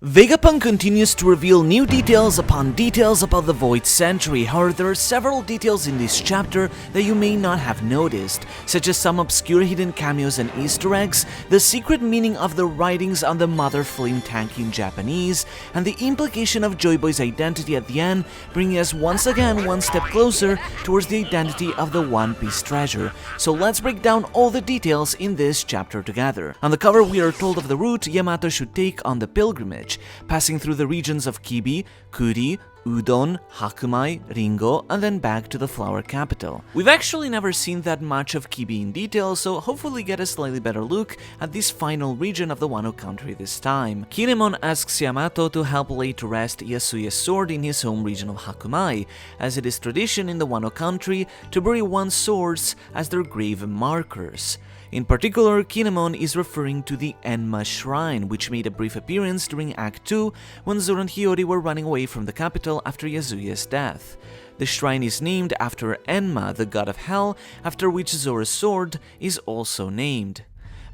Vegapunk continues to reveal new details upon details about the Void Century. However, there are several details in this chapter that you may not have noticed, such as some obscure hidden cameos and Easter eggs, the secret meaning of the writings on the Mother Flame tank in Japanese, and the implication of JoyBoy's identity at the end, bringing us once again one step closer towards the identity of the One Piece treasure. So let's break down all the details in this chapter together. On the cover, we are told of the route Yamato should take on the pilgrimage, passing through the regions of Kibi, Kuri, Udon, Hakumai, Ringo, and then back to the flower capital. We've actually never seen that much of Kibi in detail, so hopefully get a slightly better look at this final region of the Wano country this time. Kinemon asks Yamato to help lay to rest Yasuye's sword in his home region of Hakumai, as it is tradition in the Wano country to bury one's swords as their grave markers. In particular, Kinemon is referring to the Enma Shrine, which made a brief appearance during Act 2 when Zoro and Hiyori were running away from the capital after Yasuye's death. The shrine is named after Enma, the god of hell, after which Zoro's sword is also named.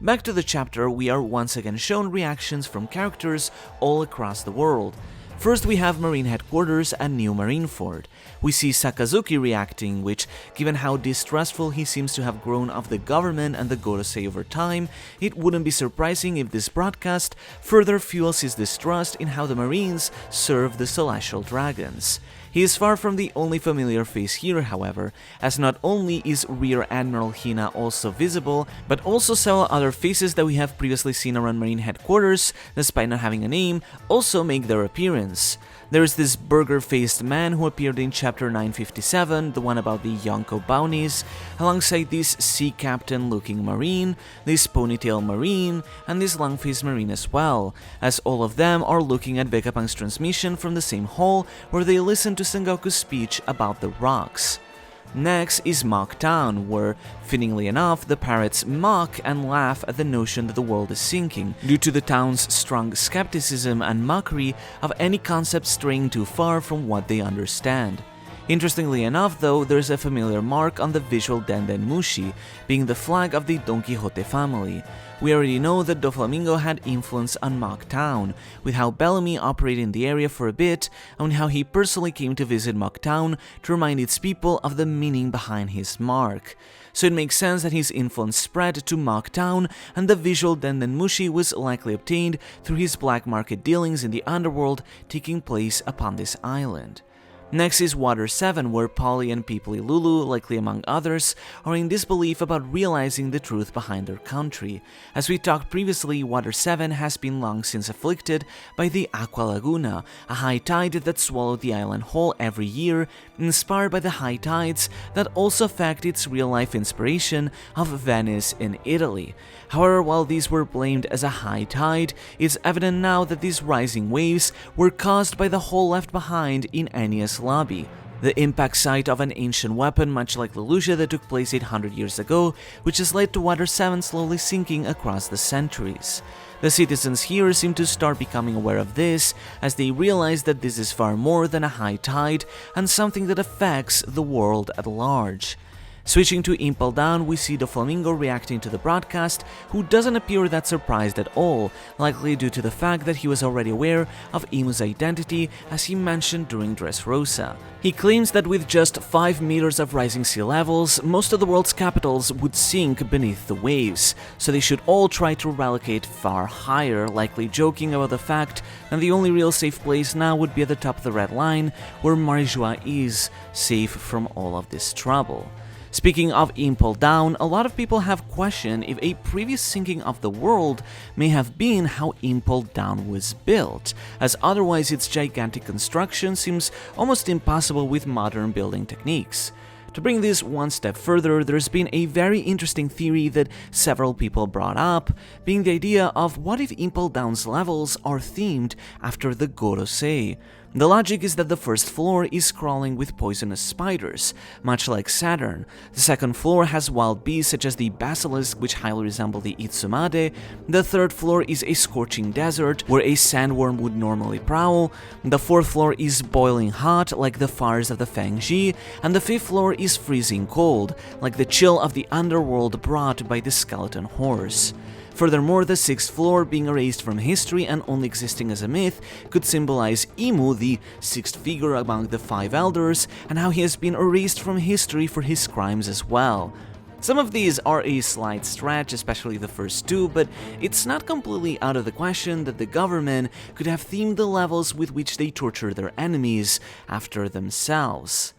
Back to the chapter, we are once again shown reactions from characters all across the world. First, we have Marine Headquarters and New Marineford. We see Sakazuki reacting, which, given how distrustful he seems to have grown of the government and the Gorosei over time, it wouldn't be surprising if this broadcast further fuels his distrust in how the Marines serve the Celestial Dragons. He is far from the only familiar face here, however, as not only is Rear Admiral Hina also visible, but also several other faces that we have previously seen around Marine Headquarters, despite not having a name, also make their appearance. There is this burger-faced man who appeared in chapter 957, the one about the Yonko bounties, alongside this sea captain-looking marine, this ponytail marine, and this long-faced marine as well, as all of them are looking at Vegapunk's transmission from the same hall where they listen to Sengoku's speech about the rocks. Next is Mock Town, where, fittingly enough, the pirates mock and laugh at the notion that the world is sinking, due to the town's strong skepticism and mockery of any concept straying too far from what they understand. Interestingly enough, though, there's a familiar mark on the visual Denden Mushi, being the flag of the Don Quixote family. We already know that Doflamingo had influence on Mock Town, with how Bellamy operated in the area for a bit, and how he personally came to visit Mock Town to remind its people of the meaning behind his mark. So it makes sense that his influence spread to Mock Town, and the visual Denden Mushi was likely obtained through his black market dealings in the underworld taking place upon this island. Next is Water 7, where Polly and Peeply Lulu, likely among others, are in disbelief about realizing the truth behind their country. As we talked previously, Water 7 has been long since afflicted by the Aqua Laguna, a high tide that swallowed the island whole every year, inspired by the high tides that also affect its real-life inspiration of Venice in Italy. However, while these were blamed as a high tide, it's evident now that these rising waves were caused by the hole left behind in Ennia's lobby, the impact site of an ancient weapon much like Lelouch that took place 800 years ago, which has led to Water 7 slowly sinking across the centuries. The citizens here seem to start becoming aware of this, as they realize that this is far more than a high tide and something that affects the world at large. Switching to Impel Down, we see Doflamingo reacting to the broadcast, who doesn't appear that surprised at all, likely due to the fact that he was already aware of Imu's identity as he mentioned during Dressrosa. He claims that with just 5 meters of rising sea levels, most of the world's capitals would sink beneath the waves, so they should all try to relocate far higher, likely joking about the fact that the only real safe place now would be at the top of the Red Line, where Marijois is, safe from all of this trouble. Speaking of Impel Down, a lot of people have questioned if a previous sinking of the world may have been how Impel Down was built, as otherwise its gigantic construction seems almost impossible with modern building techniques. To bring this one step further, there's been a very interesting theory that several people brought up, being the idea of what if Impel Down's levels are themed after the Gorosei. The logic is that the first floor is crawling with poisonous spiders, much like Saturn. The second floor has wild beasts such as the basilisk, which highly resemble the Itsumade. The third floor is a scorching desert, where a sandworm would normally prowl. The fourth floor is boiling hot, like the fires of the Fangji. And the fifth floor is freezing cold, like the chill of the underworld brought by the skeleton horse. Furthermore, the 6th floor being erased from history and only existing as a myth could symbolize Imu, the 6th figure among the 5 elders, and how he has been erased from history for his crimes as well. Some of these are a slight stretch, especially the first 2, but it's not completely out of the question that the government could have themed the levels with which they torture their enemies after themselves.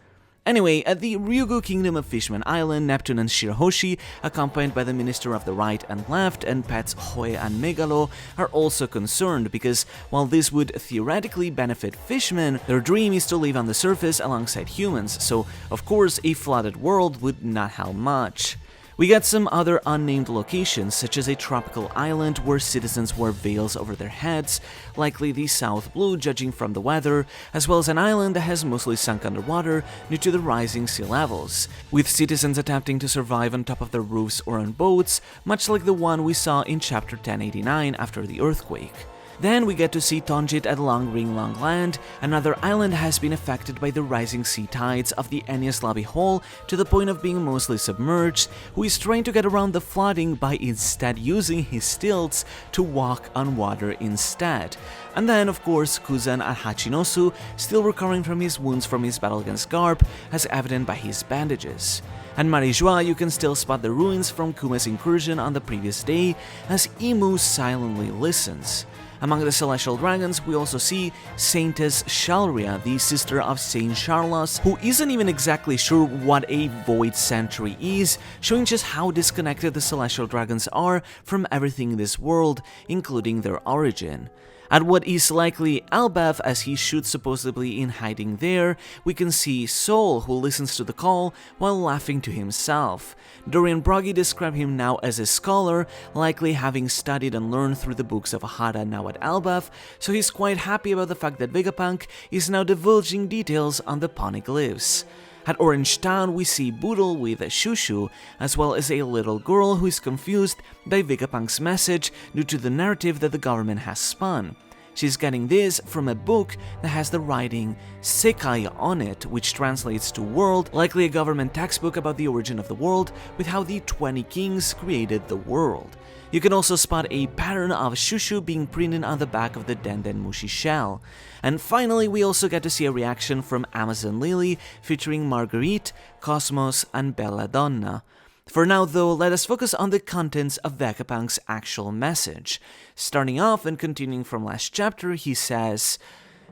Anyway, at the Ryugu Kingdom of Fishman Island, Neptune and Shirahoshi, accompanied by the Minister of the Right and Left and pets Hoe and Megalo, are also concerned because while this would theoretically benefit fishmen, their dream is to live on the surface alongside humans, so of course a flooded world would not help much. We get some other unnamed locations, such as a tropical island where citizens wear veils over their heads, likely the South Blue judging from the weather, as well as an island that has mostly sunk underwater due to the rising sea levels, with citizens attempting to survive on top of their roofs or on boats, much like the one we saw in chapter 1089 after the earthquake. Then we get to see Tonjit at Long Ring Long Land. Another island has been affected by the rising sea tides of the Eniaslavi Hole to the point of being mostly submerged, who is trying to get around the flooding by instead using his stilts to walk on water instead. And then, of course, Kuzan at Hachinosu, still recovering from his wounds from his battle against Garp, as evident by his bandages. And Marijua, you can still spot the ruins from Kume's incursion on the previous day, as Imu silently listens. Among the celestial dragons, we also see Saintess Shalria, the sister of Saint Charlos, who isn't even exactly sure what a Void Sanctuary is, showing just how disconnected the celestial dragons are from everything in this world, including their origin. At what is likely Albev, as he should supposedly in hiding there, we can see Sol, who listens to the call while laughing to himself. Dorian Broggy described him now as a scholar, likely having studied and learned through the books of Hada now at Albev, so he's quite happy about the fact that Vegapunk is now divulging details on the poneglyphs. At Orange Town, we see Boodle with Shushu, as well as a little girl who is confused by Vegapunk's message due to the narrative that the government has spun. She's getting this from a book that has the writing Sekai on it, which translates to world, likely a government textbook about the origin of the world, with how the 20 kings created the world. You can also spot a pattern of Shushu being printed on the back of the Denden Mushi shell. And finally, we also get to see a reaction from Amazon Lily featuring Marguerite, Cosmos, and Belladonna. For now though, let us focus on the contents of Vegapunk's actual message. Starting off and continuing from last chapter, he says,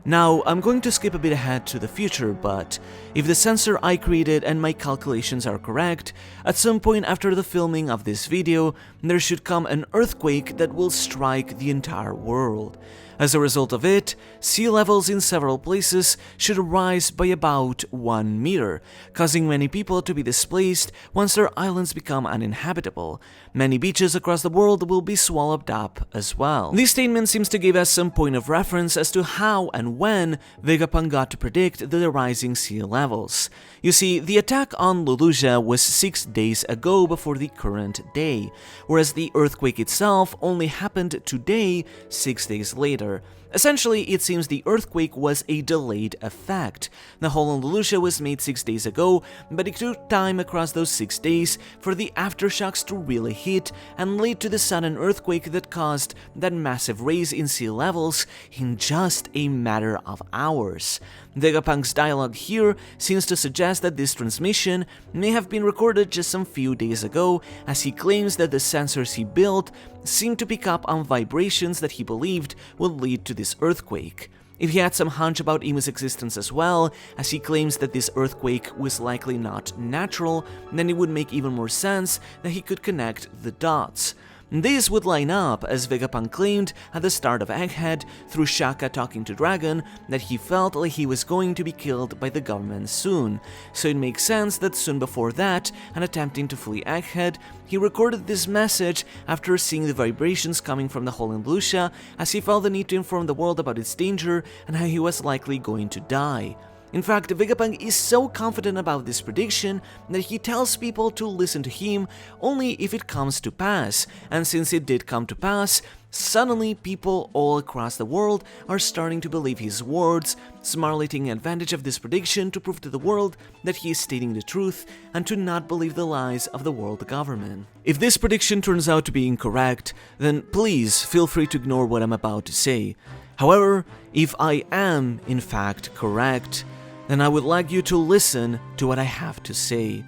"Now, I'm going to skip a bit ahead to the future, but if the sensor I created and my calculations are correct, at some point after the filming of this video, there should come an earthquake that will strike the entire world. As a result of it, sea levels in several places should rise by about 1 meter, causing many people to be displaced once their islands become uninhabitable. Many beaches across the world will be swallowed up as well." This statement seems to give us some point of reference as to how and when Vegapunk got to predict the rising sea levels. You see, the attack on Lulusia was 6 days ago before the current day, whereas the earthquake itself only happened today, 6 days later. Essentially, it seems the earthquake was a delayed effect. The hole in Lulusia was made 6 days ago, but it took time across those 6 days for the aftershocks to really hit and lead to the sudden earthquake that caused that massive raise in sea levels in just a matter of hours. Vegapunk's dialogue here seems to suggest that this transmission may have been recorded just some few days ago, as he claims that the sensors he built seemed to pick up on vibrations that he believed would lead to this earthquake. If he had some hunch about Imu's existence as well, as he claims that this earthquake was likely not natural, then it would make even more sense that he could connect the dots. This would line up, as Vegapunk claimed at the start of Egghead, through Shaka talking to Dragon, that he felt like he was going to be killed by the government soon. So it makes sense that soon before that, and attempting to flee Egghead, he recorded this message after seeing the vibrations coming from the hole in Lucia, as he felt the need to inform the world about its danger and how he was likely going to die. In fact, Vegapunk is so confident about this prediction that he tells people to listen to him only if it comes to pass, and since it did come to pass, suddenly people all across the world are starting to believe his words, smartly taking advantage of this prediction to prove to the world that he is stating the truth and to not believe the lies of the world government. If this prediction turns out to be incorrect, then please feel free to ignore what I'm about to say. However, if I am in fact correct, then I would like you to listen to what I have to say.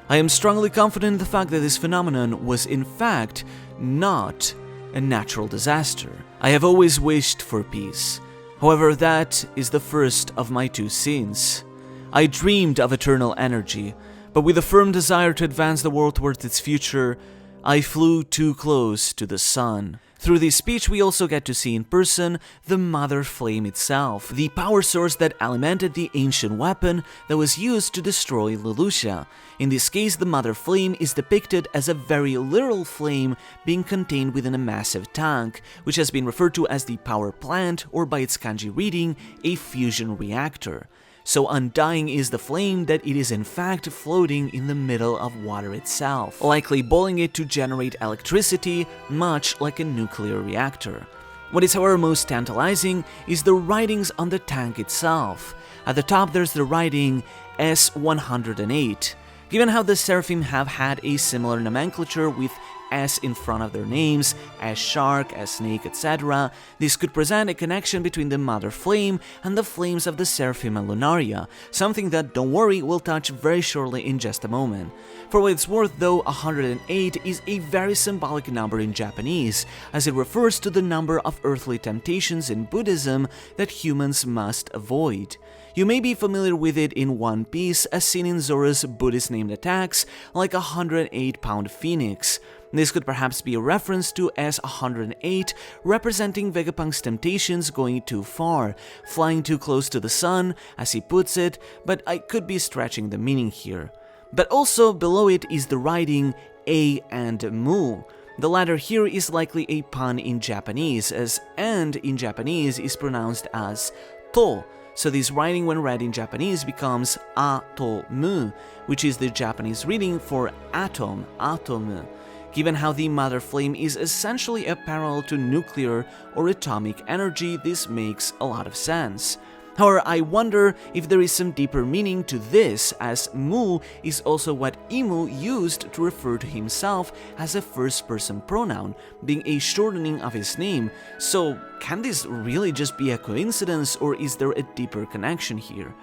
I am strongly confident in the fact that this phenomenon was in fact not a natural disaster. I have always wished for peace. However, that is the first of my two sins. I dreamed of eternal energy, but with a firm desire to advance the world towards its future, I flew too close to the sun. Through this speech, we also get to see in person the Mother Flame itself, the power source that alimented the ancient weapon that was used to destroy Leloucha. In this case, the Mother Flame is depicted as a very literal flame being contained within a massive tank, which has been referred to as the power plant, or by its kanji reading, a fusion reactor. So undying is the flame that it is in fact floating in the middle of water itself, likely boiling it to generate electricity, much like a nuclear reactor. What is however most tantalizing is the writings on the tank itself. At the top there's the writing S108. Given how the Seraphim have had a similar nomenclature with S in front of their names, as shark, as snake, etc., this could present a connection between the Mother Flame and the flames of the Seraphim and Lunaria, something that, don't worry, we'll touch very shortly in just a moment. For what it's worth though, 108 is a very symbolic number in Japanese, as it refers to the number of earthly temptations in Buddhism that humans must avoid. You may be familiar with it in One Piece, as seen in Zoro's Buddhist-named attacks, like a 108-pound phoenix. This could perhaps be a reference to S108, representing Vegapunk's temptations going too far, flying too close to the sun, as he puts it, but I could be stretching the meaning here. But also below it is the writing A and Mu. The latter here is likely a pun in Japanese, as and in Japanese is pronounced as to. So this writing when read in Japanese becomes atomu, which is the Japanese reading for atom, atomu. Given how the Mother Flame is essentially a parallel to nuclear or atomic energy, this makes a lot of sense. However, I wonder if there is some deeper meaning to this, as mu is also what Imu used to refer to himself as a first-person pronoun, being a shortening of his name. So, can this really just be a coincidence, or is there a deeper connection here?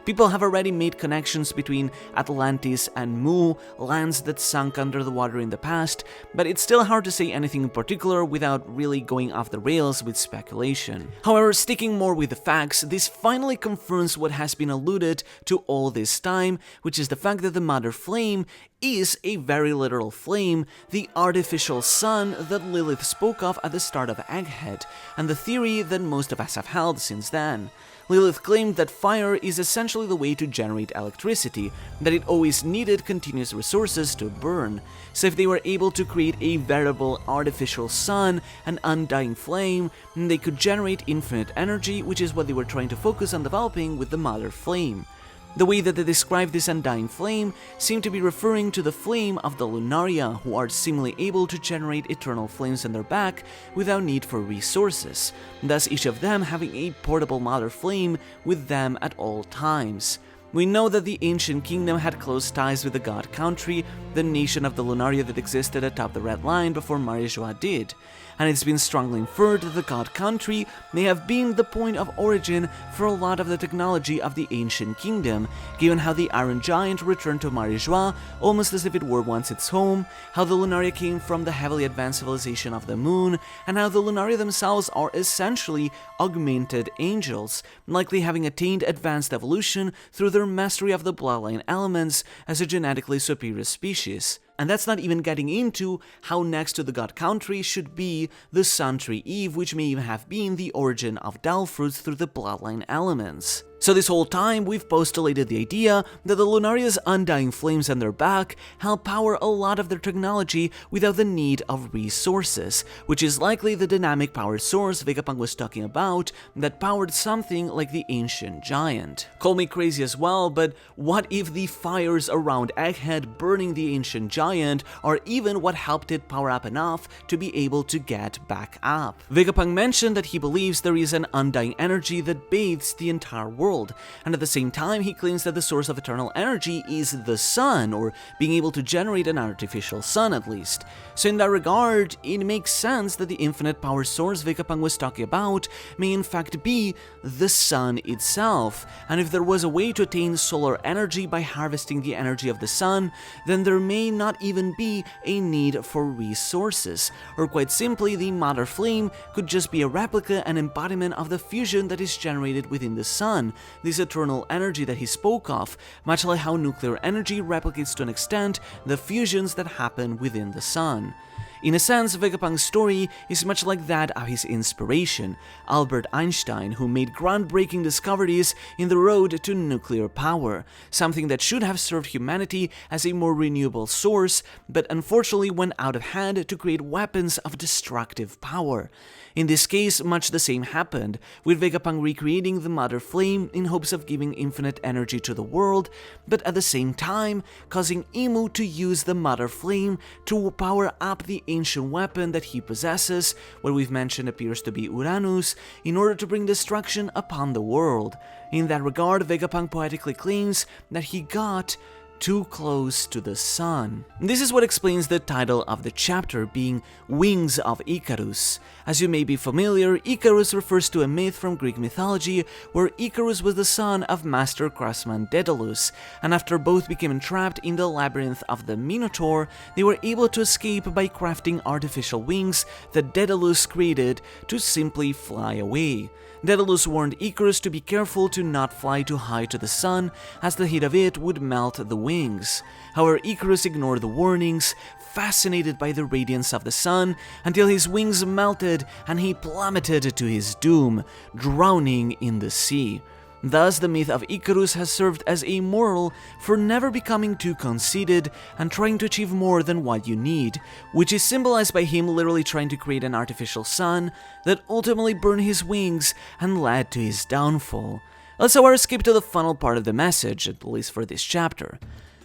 People have already made connections between Atlantis and Mu, lands that sunk under the water in the past, but it's still hard to say anything in particular without really going off the rails with speculation. However, sticking more with the facts, this finally confirms what has been alluded to all this time, which is the fact that the Mother Flame is a very literal flame, the artificial sun that Lilith spoke of at the start of Egghead, and the theory that most of us have held since then. Lilith claimed that fire is essentially the way to generate electricity, that it always needed continuous resources to burn. So if they were able to create a veritable artificial sun, an undying flame, they could generate infinite energy, which is what they were trying to focus on developing with the Mother Flame. The way that they describe this undying flame seemed to be referring to the flame of the Lunaria, who are seemingly able to generate eternal flames on their back without need for resources, thus each of them having a portable Mother Flame with them at all times. We know that the ancient kingdom had close ties with the God Country, the nation of the Lunaria that existed atop the Red Line before Marie-Joie did, and it's been strongly inferred that the God Country may have been the point of origin for a lot of the technology of the ancient kingdom, given how the Iron Giant returned to Marie-Joie almost as if it were once its home, how the Lunaria came from the heavily advanced civilization of the Moon, and how the Lunaria themselves are essentially augmented angels, likely having attained advanced evolution through their mastery of the bloodline elements as a genetically superior species. And that's not even getting into how next to the God Country should be the Sun Tree Eve, which may even have been the origin of Dell fruits through the bloodline elements. So this whole time, we've postulated the idea that the Lunaria's undying flames on their back help power a lot of their technology without the need of resources, which is likely the dynamic power source Vegapunk was talking about that powered something like the ancient giant. Call me crazy as well, but what if the fires around Egghead burning the ancient giant are even what helped it power up enough to be able to get back up? Vegapunk mentioned that he believes there is an undying energy that bathes the entire world, and at the same time he claims that the source of eternal energy is the sun, or being able to generate an artificial sun at least. So in that regard, it makes sense that the infinite power source Vegapunk was talking about may in fact be the sun itself, and if there was a way to attain solar energy by harvesting the energy of the sun, then there may not even be a need for resources, or quite simply the Mother Flame could just be a replica and embodiment of the fusion that is generated within the sun, this eternal energy that he spoke of, much like how nuclear energy replicates to an extent the fusions that happen within the sun. In a sense, Vegapunk's story is much like that of his inspiration, Albert Einstein, who made groundbreaking discoveries in the road to nuclear power, something that should have served humanity as a more renewable source, but unfortunately went out of hand to create weapons of destructive power. In this case, much the same happened, with Vegapunk recreating the Mother Flame in hopes of giving infinite energy to the world, but at the same time causing Imu to use the Mother Flame to power up the ancient weapon that he possesses, what we've mentioned appears to be Uranus, in order to bring destruction upon the world. In that regard, Vegapunk poetically claims that he got too close to the sun. This is what explains the title of the chapter being Wings of Icarus. As you may be familiar, Icarus refers to a myth from Greek mythology where Icarus was the son of master craftsman Daedalus, and after both became entrapped in the labyrinth of the Minotaur, they were able to escape by crafting artificial wings that Daedalus created to simply fly away. Daedalus warned Icarus to be careful to not fly too high to the sun, as the heat of it would melt the wings. However, Icarus ignored the warnings, fascinated by the radiance of the sun, until his wings melted and he plummeted to his doom, drowning in the sea. Thus, the myth of Icarus has served as a moral for never becoming too conceited and trying to achieve more than what you need, which is symbolized by him literally trying to create an artificial sun that ultimately burned his wings and led to his downfall. Let's however skip to the final part of the message, at least for this chapter.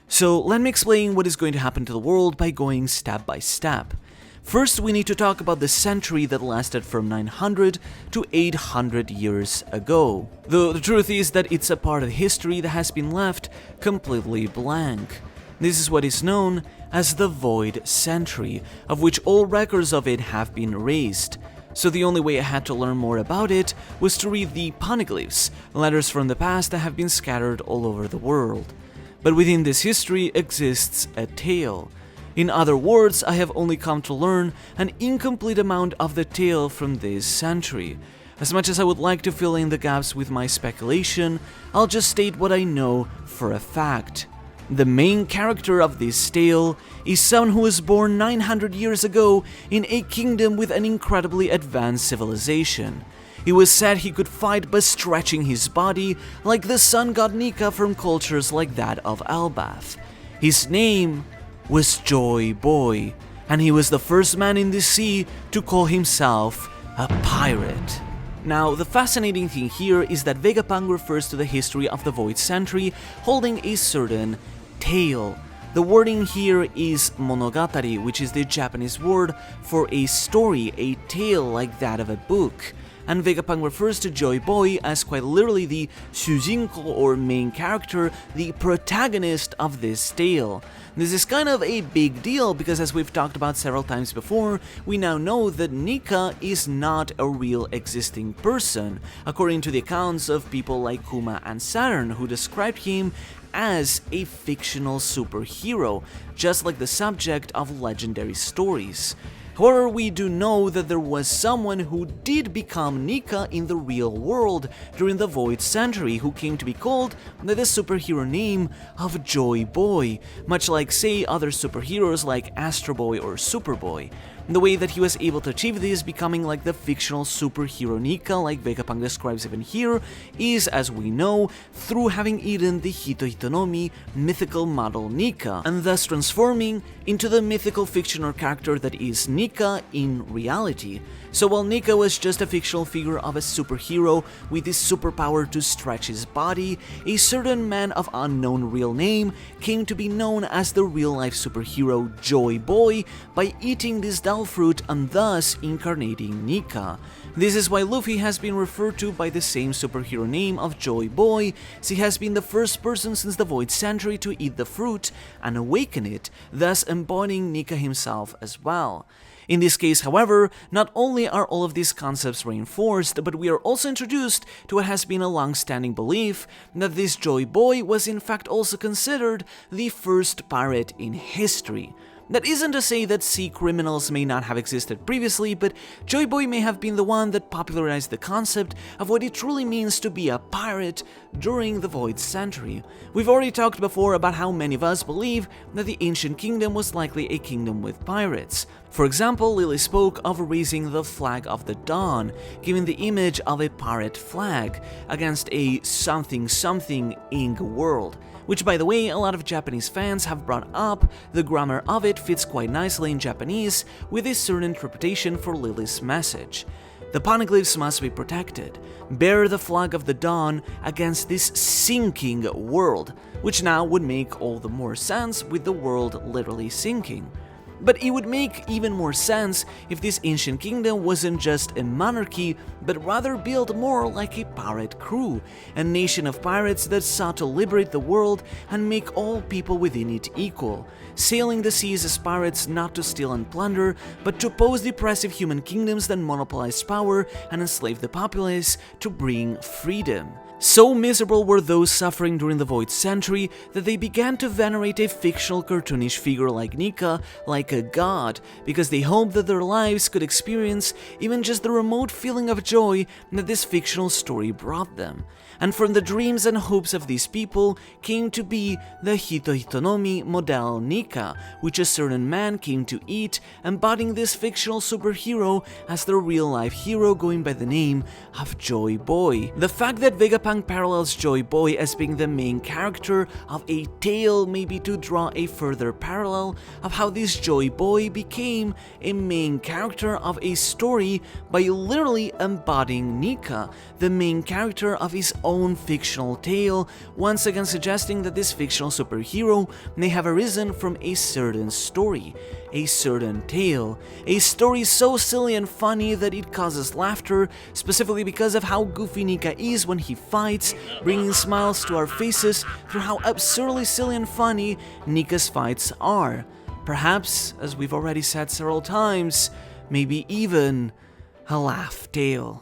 So let me explain what is going to happen to the world by going step by step. First, we need to talk about the century that lasted from 900 to 800 years ago. Though the truth is that it's a part of history that has been left completely blank. This is what is known as the Void Century, of which all records of it have been erased. So the only way I had to learn more about it was to read the poneglyphs, letters from the past that have been scattered all over the world. But within this history exists a tale. In other words, I have only come to learn an incomplete amount of the tale from this century. As much as I would like to fill in the gaps with my speculation, I'll just state what I know for a fact. The main character of this tale is someone who was born 900 years ago in a kingdom with an incredibly advanced civilization. It was said he could fight by stretching his body like the sun god Nika from cultures like that of Elbaf. His name was JoyBoy, and he was the first man in the sea to call himself a pirate. Now, the fascinating thing here is that Vegapunk refers to the history of the Void Century holding a certain tale. The wording here is monogatari, which is the Japanese word for a story, a tale like that of a book. And Vegapunk refers to JoyBoy as quite literally the shujinko or main character, the protagonist of this tale. This is kind of a big deal because, as we've talked about several times before, we now know that Nika is not a real existing person, according to the accounts of people like Kuma and Saturn, who described him as a fictional superhero, just like the subject of legendary stories. However, we do know that there was someone who did become Nika in the real world during the Void Century, who came to be called by the superhero name of JoyBoy, much like, say, other superheroes like Astro Boy or Superboy. The way that he was able to achieve this, becoming like the fictional superhero Nika, like Vegapunk describes even here, is, as we know, through having eaten the Hitohitonomi mythical model Nika, and thus transforming into the mythical fictional character that is Nika in reality. So while Nika was just a fictional figure of a superhero with his superpower to stretch his body, a certain man of unknown real name came to be known as the real-life superhero JoyBoy by eating this doll fruit and thus incarnating Nika. This is why Luffy has been referred to by the same superhero name of JoyBoy, as he has been the first person since the Void Century to eat the fruit and awaken it, thus embodying Nika himself as well. In this case, however, not only are all of these concepts reinforced, but we are also introduced to what has been a long-standing belief that this JoyBoy was in fact also considered the first pirate in history. That isn't to say that sea criminals may not have existed previously, but JoyBoy may have been the one that popularized the concept of what it truly means to be a pirate during the Void Century. We've already talked before about how many of us believe that the Ancient Kingdom was likely a kingdom with pirates. For example, Lily spoke of raising the flag of the dawn, giving the image of a pirate flag against a something ink world. Which, by the way, a lot of Japanese fans have brought up. The grammar of it fits quite nicely in Japanese, with a certain interpretation for Lily's message. The poneglyphs must be protected. Bear the flag of the dawn against this sinking world, which now would make all the more sense with the world literally sinking. But it would make even more sense if this ancient kingdom wasn't just a monarchy, but rather built more like a pirate crew, a nation of pirates that sought to liberate the world and make all people within it equal, sailing the seas as pirates not to steal and plunder, but to oppose the oppressive human kingdoms that monopolized power and enslaved the populace to bring freedom. So miserable were those suffering during the Void Century that they began to venerate a fictional cartoonish figure like Nika like a god, because they hoped that their lives could experience even just the remote feeling of joy that this fictional story brought them. And from the dreams and hopes of these people came to be the Hitohitonomi model Nika, which a certain man came to eat, embodying this fictional superhero as the real-life hero going by the name of JoyBoy. The fact that Vegapunk parallels JoyBoy as being the main character of a tale may be to draw a further parallel of how this JoyBoy became a main character of a story by literally embodying Nika, the main character of his own fictional tale, once again suggesting that this fictional superhero may have arisen from a certain story, a certain tale, a story so silly and funny that it causes laughter, specifically because of how goofy Nika is when he fights, bringing smiles to our faces through how absurdly silly and funny Nika's fights are. Perhaps, as we've already said several times, maybe even a laugh tale.